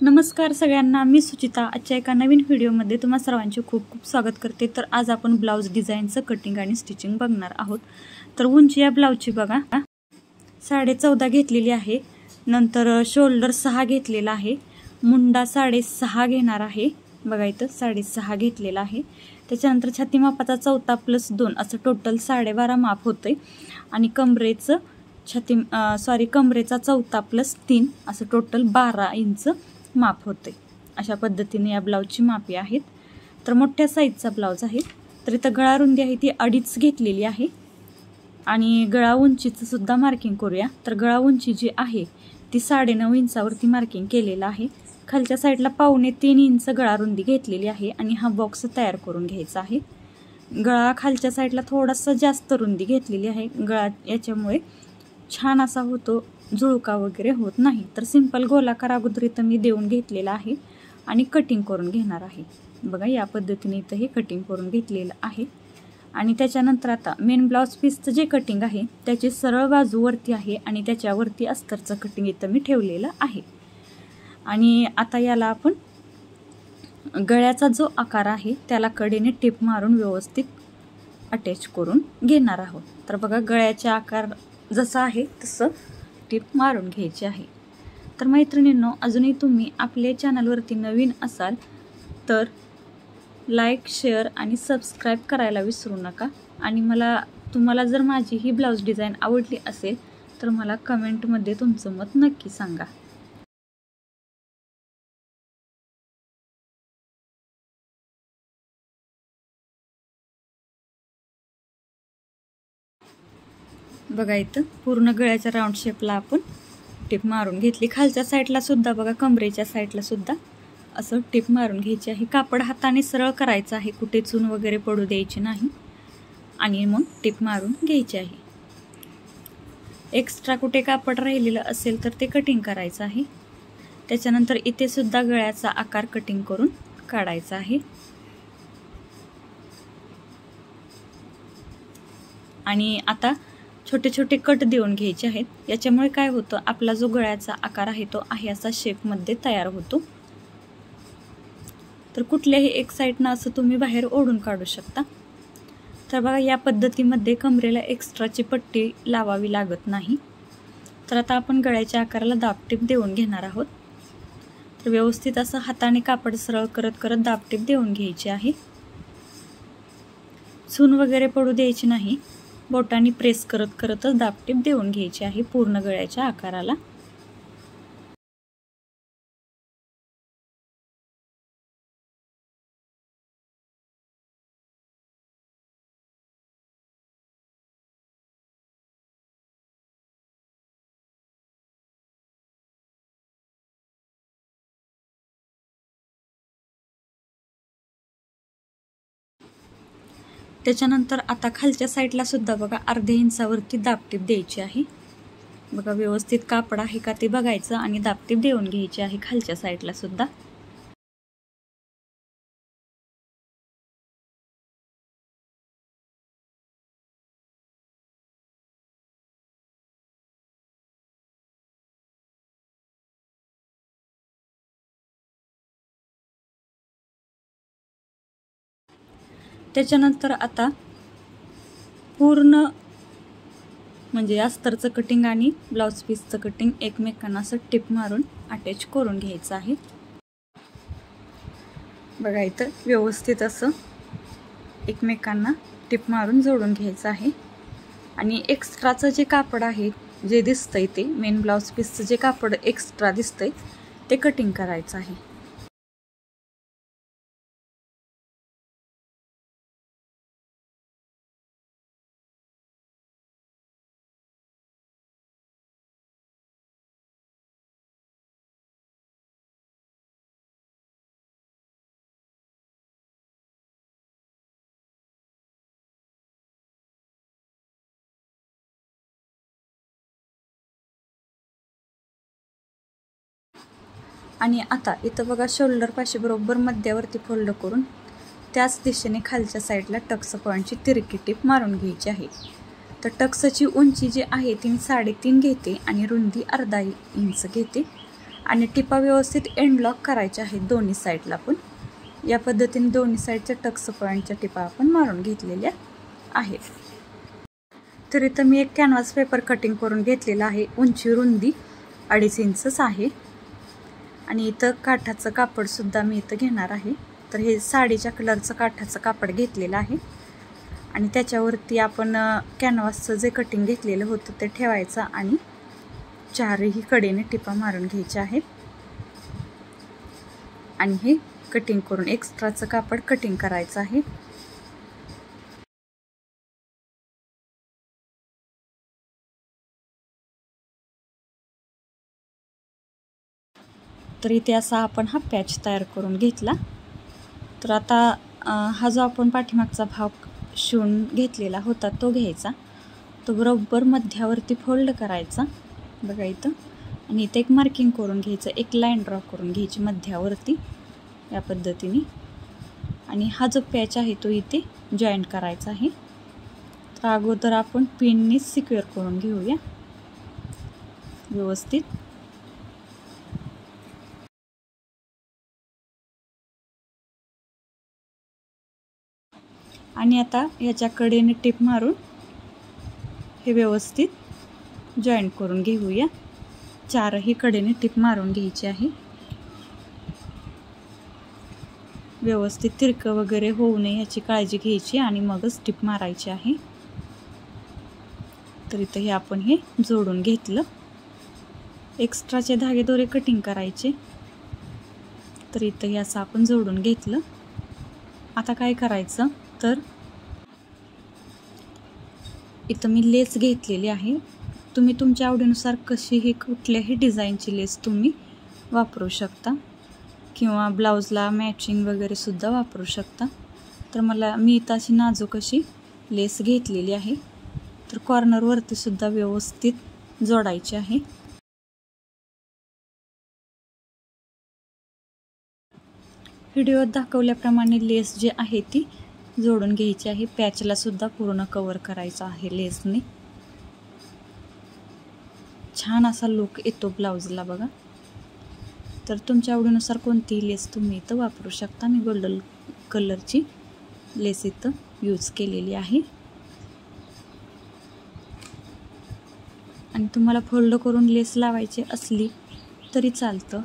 नमस्कार सगळ्यांना, मी सुचिता आजच्या एका नवीन व्हिडिओमध्ये तुम्हा सर्वांचे खूप खूप स्वागत करते। तर आज आपण ब्लाउज डिझाईनचं कटिंग आणि स्टिचिंग बघणार आहोत। तर उंची या ब्लाउजची बघा 14.5 घेतलेली आहे, नंतर शोल्डर 6 घेतलेला आहे, मुंडा 6.5 घेणार आहे, बघा इथं 6.5 घेतलेला आहे। त्याच्यानंतर छाती मापाचा 4 + 2 असं टोटल 12.5 माप होते आणि कमरेचं कमरेचा 4 + 3 असं टोटल 12 इंच माप होते। अशा पद्धतीने या ब्लाउजची मापे आहेत। तर मोठ्या साईजचा ब्लाउज आहे। तर इथं गळा रुंदी आहे ती 2.5 घेतलेली आहे आणि गळा उंचीचं सुद्धा मार्किंग करूया। तर गळा उंची जी आहे ती 9.5 इंचावरती मार्किंग केलेलं आहे। खालच्या साईडला 2.25 इंच गळा रुंदी घेतलेली आहे आणि हा बॉक्स तयार करून घ्यायचा आहे। गळा खालच्या साईडला थोडासा जास्त रुंदी घेतलेली आहे। गळा याच्यामुळे छान असा होतो, झुळका वगैरे होत नाही। तर सिंपल गोलाकार अगोदर इथं मी देऊन घेतलेला आहे आणि कटिंग करून घेणार आहे। बघा या पद्धतीने इथं हे कटिंग करून घेतलेलं आहे आणि त्याच्यानंतर आता मेन ब्लाउज पीसचं जे कटिंग आहे त्याची सरळ बाजू वरती आहे आणि त्याच्यावरती अस्तरचं कटिंग इथं मी ठेवलेलं आहे। आणि आता याला आपण गळ्याचा जो आकार आहे त्याला कडेने टिप मारून व्यवस्थित अटॅच करून घेणार आहोत। तर बघा गळ्याचा आकार जसा आहे तसं टिप मारून घ्यायची आहे। तर मैत्रिणींनो, अजूनही तुम्ही आपल्या चॅनलवरती नवीन असाल तर लाईक, शेअर आणि सबस्क्राईब करायला विसरू नका। आणि तुम्हाला जर माझी ही ब्लाउज डिझाईन आवडली असेल तर मला कमेंटमध्ये तुमचं मत नक्की सांगा। बघा इथं पूर्ण गळ्याच्या राऊंड शेपला आपण टिप मारून घेतली। खालच्या साईडला सुद्धा बघा कमरेच्या साईडला सुद्धा असं टिप मारून घ्यायची आहे। कापड हाताने सरळ करायचं आहे, कुठे चून वगैरे पडू द्यायची नाही आणि मग टिप मारून घ्यायची आहे। एक्स्ट्रा कुठे कापड राहिलेलं असेल तर ते कटिंग करायचं आहे। त्याच्यानंतर इथे सुद्धा गळ्याचा आकार कटिंग करून काढायचा आहे आणि आता छोटे छोटे कट देऊन घ्यायचे आहेत। याच्यामुळे काय होतं, आपला जो गळ्याचा आकार आहे तो आहे असा शेपमध्ये तयार होतो। तर कुठल्याही एक साईडनं असं तुम्ही बाहेर ओढून काढू शकता। तर बघा या पद्धतीमध्ये कमरेला एक्स्ट्राची पट्टी लावावी लागत नाही। तर आता आपण गळ्याच्या आकाराला दाबटीप देऊन घेणार आहोत। तर व्यवस्थित असं हाताने कापड सरळ करत करत दाबटीप देऊन घ्यायची आहे। चून वगैरे पडू द्यायची नाही, बोटांनी प्रेस करत करतच दाबटीप देऊन घ्यायची आहे पूर्ण गळ्याच्या आकाराला। त्याच्यानंतर आता खालच्या साईडला सुद्धा बघा अर्ध्या इंचावरती दाबटीप द्यायची आहे। बघा व्यवस्थित कापड आहे का ते बघायचं आणि दाबटीप देऊन घ्यायची आहे खालच्या साईडला सुद्धा। त्याच्यानंतर आता पूर्ण म्हणजे अस्तरचं कटिंग आणि ब्लाउज पीसचं कटिंग एकमेकांना असं टिप मारून अटॅच करून घ्यायचं आहे। बघा इथं व्यवस्थित असं एकमेकांना टिप मारून जोडून घ्यायचं आहे आणि एक्स्ट्राचं जे कापड आहे जे दिसतंय ते मेन ब्लाउज पीसचं जे कापड एक्स्ट्रा दिसतंय ते कटिंग करायचं आहे। आणि आता इथं बघा शोल्डर पाशी बरोबर मध्यावरती फोल्ड करून त्याच दिशेने खालच्या साईडला टक्स पॉईंटची तिरकी टिप मारून घ्यायची आहे। तर टक्सची उंची जी आहे ती 3.5 घेते आणि रुंदी अर्धा इंच घेते आणि टिपा व्यवस्थित एंड लॉक करायच्या आहेत दोन्ही साईडला पण. या पद्धतीने दोन्ही साईडच्या टक्स पॉईंटच्या टिपा आपण मारून घेतलेल्या आहेत. तर इथं मी एक कॅनव्हास पेपर कटिंग करून घेतलेला आहे. उंची रुंदी 2.5 इंचच आहे. आणि इथं काठाचं कापडसुद्धा मी इथं घेणार आहे. तर हे साडीच्या कलरचं काठाचं कापड घेतलेलं आहे आणि त्याच्यावरती आपण कॅनव्हासचं जे कटिंग घेतलेलं होतं ते ठेवायचं आणि चारही कडेने टिपा मारून घ्यायच्या आहेत. आणि हे कटिंग करून एक्स्ट्राचं कापड कटिंग करायचं आहे. तर इथे असा आपण हा पॅच तयार करून घेतला. तर आता हा जो आपण पाठीमागचा भाग शिवून घेतलेला होता तो घ्यायचा. तो बरोबर मध्यावरती फोल्ड करायचा बघा इथं. आणि इथे एक मार्किंग करून घ्यायचं, एक लाईन ड्रॉ करून घ्यायची मध्यावरती या पद्धतीने. आणि हा जो पॅच आहे तो इथे जॉईंट करायचा आहे. तर अगोदर आपण पिनने सिक्युअर करून घेऊया व्यवस्थित. आणि आता याच्या कडेने टिप मारून हे व्यवस्थित जॉईंट करून घेऊया. चारही कडेने टिप मारून घ्यायची आहे. व्यवस्थित तिरकं वगैरे होऊ नये याची काळजी घ्यायची आणि मगच टिप मारायची आहे. तर इथं हे आपण हे जोडून घेतलं. एक्स्ट्राचे धागे दोरे कटिंग करायचे. तर इथं हे असं आपण जोडून घेतलं. आता काय करायचं तर इथं मी लेस घेतलेली आहे. तुम्ही तुमच्या आवडीनुसार कशीही कुठल्याही डिझाईनची लेस तुम्ही वापरू शकता किंवा ब्लाऊजला मॅचिंग वगैरे सुद्धा वापरू शकता. तर मी इथं अशी नाजूक अशी लेस घेतलेली आहे. तर कॉर्नरवरती सुद्धा व्यवस्थित जोडायची आहे. व्हिडिओत दाखवल्याप्रमाणे लेस जी आहे ती जोडून घ्यायची आहे. पॅचला सुद्धा पूर्ण कव्हर करायचं आहे लेसने. छान असा लुक येतो ब्लाऊजला बघा. तर तुमच्या आवडीनुसार कोणतीही लेस तुम्ही इथं वापरू शकता. मी गोल्डन कलरची लेस इथं यूज केलेली आहे. आणि तुम्हाला फोल्ड करून लेस लावायची असली तरी चालतं.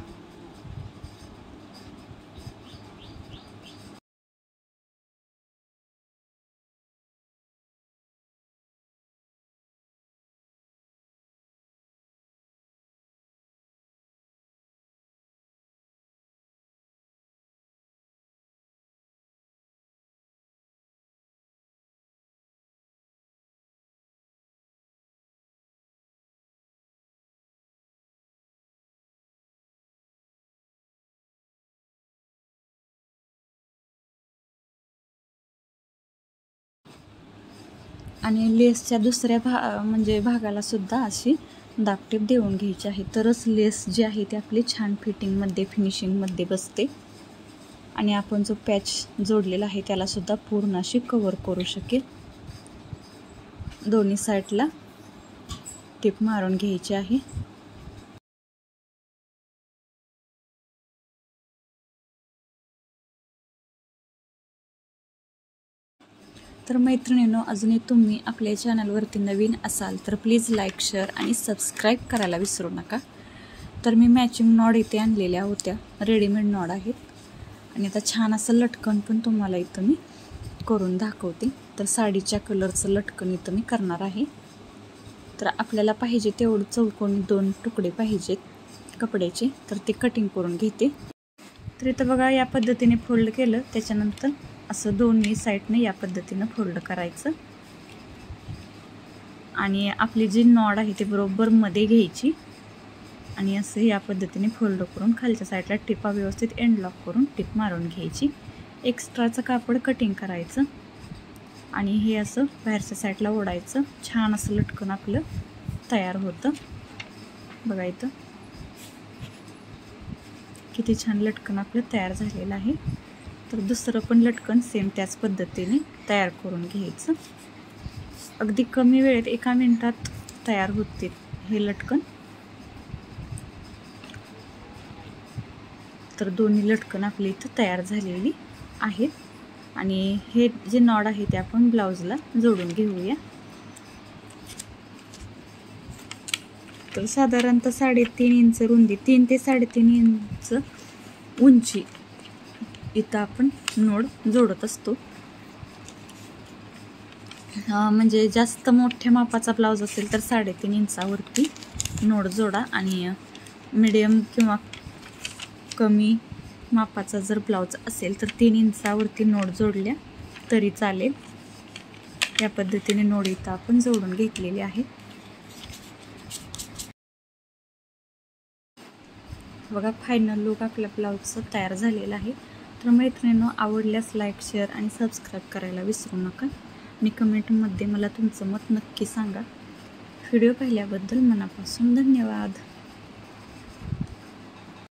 आणि लेसच्या दुसऱ्या भागाला सुद्धा अशी दाबटीप देऊन घ्यायची आहे. तरच लेस जी आहे ती आपली छान फिटिंगमध्ये फिनिशिंगमध्ये बसते. आणि आपण जो पॅच जोडलेला आहे त्याला सुद्धा पूर्ण अशी कव्हर करू शकेल. दोन्ही साईडला टिप मारून घ्यायची आहे. तर मैत्रिणींनो, अजूनही तुम्ही आपल्या चॅनलवरती नवीन असाल तर प्लीज लाईक, शेअर आणि सबस्क्राईब करायला विसरू नका. तर मी मॅचिंग नॉड इथे आणलेल्या होत्या, रेडीमेड नॉड आहेत. आणि आता छान असं लटकन पण तुम्हाला इथं मी करून दाखवते. तर साडीच्या कलरचं लटकन इथं मी करणार आहे. तर आपल्याला पाहिजे तेवढं चौकोनी 2 तुकडे पाहिजेत कपड्याचे. तर ते कटिंग करून घेते. तर इथं बघा या पद्धतीने फोल्ड केलं. त्याच्यानंतर असं दोन्ही साईडने या पद्धतीनं फोल्ड करायचं. आणि आपली जी नॉड आहे ते बरोबर मध्ये घ्यायची आणि असं या पद्धतीने फोल्ड करून खालच्या साईडला टिपा व्यवस्थित एंड लॉक करून टिप मारून घ्यायची. एक्स्ट्राचं कापड कटिंग करायचं आणि हे असं बाहेरच्या साईडला ओढायचं. छान असं लटकन आपलं तयार होतं बघा. इथं किती छान लटकन आपलं तयार झालेलं आहे. तर दुसरं पण लटकन सेम त्याच पद्धतीने तयार करून घ्यायचं. अगदी कमी वेळेत 1 मिनिटात तयार होते हे लटकन. तर दोन्ही लटकन आपली इथं तयार झालेली आहेत आणि हे जे नॉड आहे ते आपण ब्लाऊजला जोडून घेऊया। तर साधारणतः 3.5 इंच रुंदी, 3 ते 3.5 इंच उंची इथं आपण नॉड जोडत असतो। म्हणजे जास्त मोठ्या मापाचा ब्लाऊज असेल तर 3.5 इंचावरती नॉड जोडा आणि मीडियम किंवा कमी मापाचा जर ब्लाऊज असेल तर 3 इंचावरती नॉड जोडल्या तरी चालेल। या पद्धतीने नॉड इथं आपण जोडून घेतलेली आहे। बघा फायनल लुक आपल्या ब्लाऊजचा तयार झालेला आहे। तर मैत्रिणींनो, आवडल्यास लाईक, शेअर आणि सबस्क्राईब करायला विसरू नका आणि कमेंटमध्ये मला तुमचं मत नक्की सांगा। व्हिडिओ पाहिल्याबद्दल मनापासून धन्यवाद।